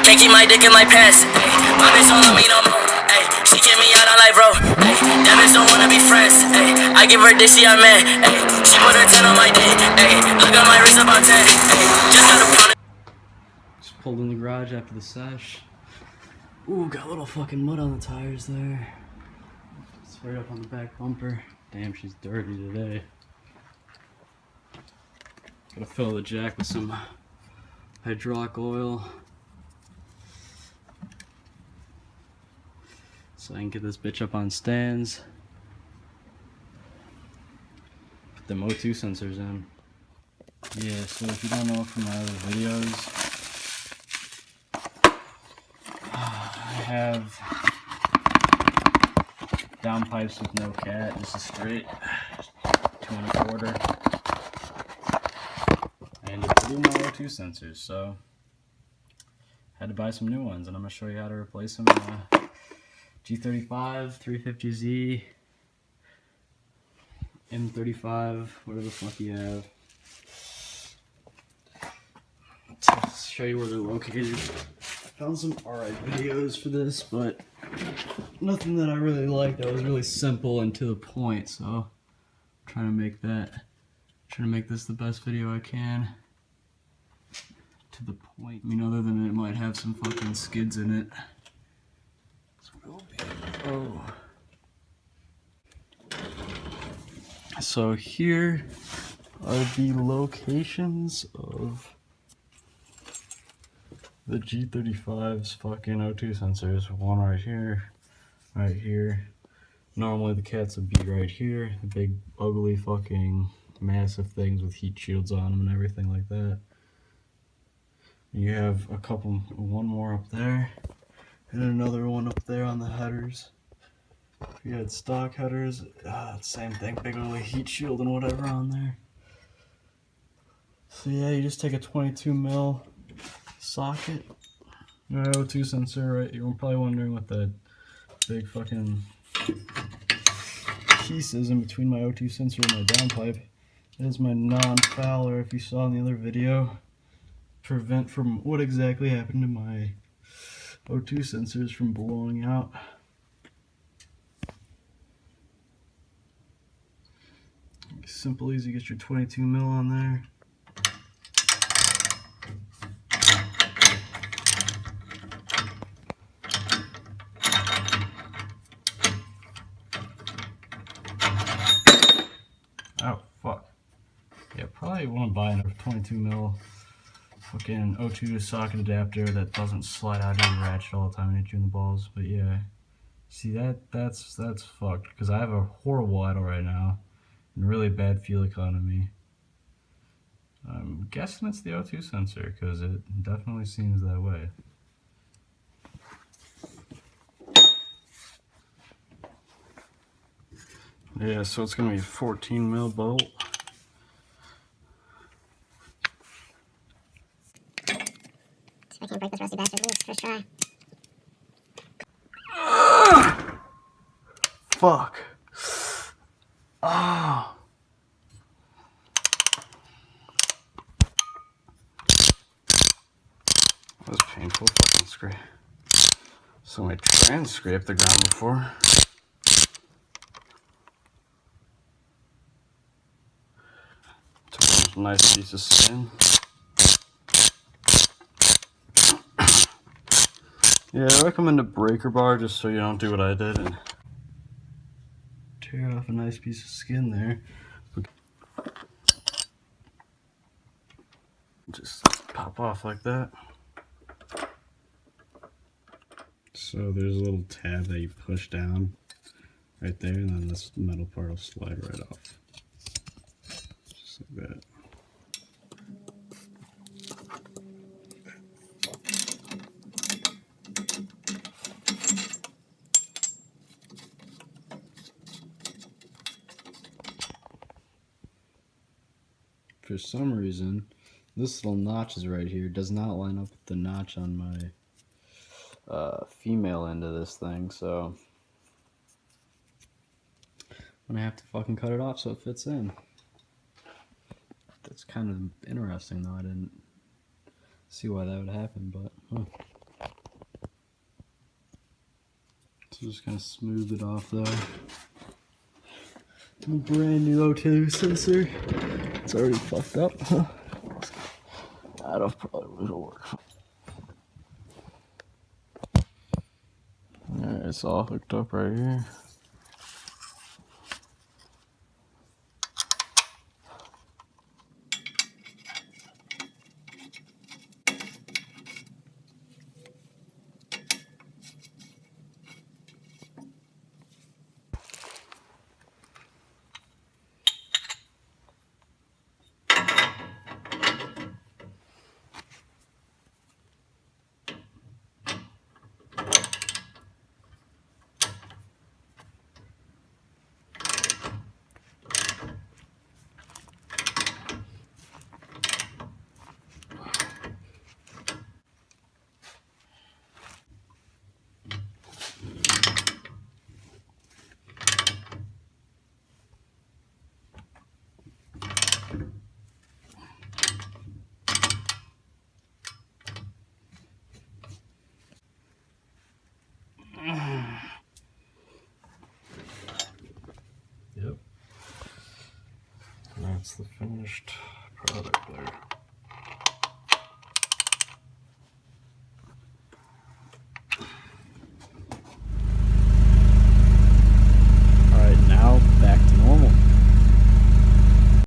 Can't keep my dick in my pants. Ay, my bitch don't love me no more. Ay, she kick me out on life, bro. Ay, that bitch don't wanna be friends. Ay, I give her dick, she a man. Ay, she put her 10 on my dick. Ay, look at my wrist about 10. Ay, just got a pound. Just pulled in the garage after the sesh. Ooh, got a little fucking mud on the tires there. It's right up on the back bumper. Damn, she's dirty today. Gotta fill the jack with some hydraulic oil so I can get this bitch up on stands. Put them O2 sensors in. Yeah, so if you don't know from my other videos, I have down pipes with no cat, just a straight 2 1/4. And it blew my O2 sensors, so had to buy some new ones, and I'm gonna show you how to replace them. G35, 350Z, M35, whatever the fuck you have. To show you where they're located. Found some alright videos for this, but nothing that I really liked. That was really simple and to the point, so I'm trying to make this the best video I can. To the point. I mean, other than it might have some fucking skids in it. So here are the locations of the G35's fucking O2 sensors. One right here, right here. Normally the cats would be right here. The big, ugly, fucking, massive things with heat shields on them and everything like that. You have one more up there, and another one up there on the headers. If you had stock headers, same thing, big ugly heat shield and whatever on there. So yeah, you just take a 22 mil socket, your O2 sensor, right? You're probably wondering what that big fucking piece is in between my O2 sensor and my downpipe. That is my non-fouler, if you saw in the other video. Prevent from what exactly happened to my O2 sensors from blowing out. Simple, easy, get your 22 mil on there. Oh, fuck. Yeah, probably want to buy another 22 mil fucking O2 socket adapter that doesn't slide out of your ratchet all the time and hit you in the balls. But yeah, see that's fucked, because I have a horrible idle right now and really bad fuel economy. I'm guessing it's the O2 sensor, because it definitely seems that way. Yeah, so it's gonna be a 14 mil bolt. I can't break this rusty bastard loose. First try. Fuck. Ah. That was painful fucking scrape. So I trans scraped the ground before. Took a nice piece of skin. Yeah, I recommend a breaker bar just so you don't do what I did and tear off a nice piece of skin there. Just pop off like that. So there's a little tab that you push down right there, and then this metal part will slide right off. Just like that. For some reason, this little notch is right here does not line up with the notch on my female end of this thing, so I'm gonna have to fucking cut it off so it fits in. That's kind of interesting though. I didn't see why that would happen, but Just gonna smooth it off there. Brand new O2 sensor. It's already fucked up. That'll probably work. Alright, it's all hooked up right here. Yep. That's the finished product there.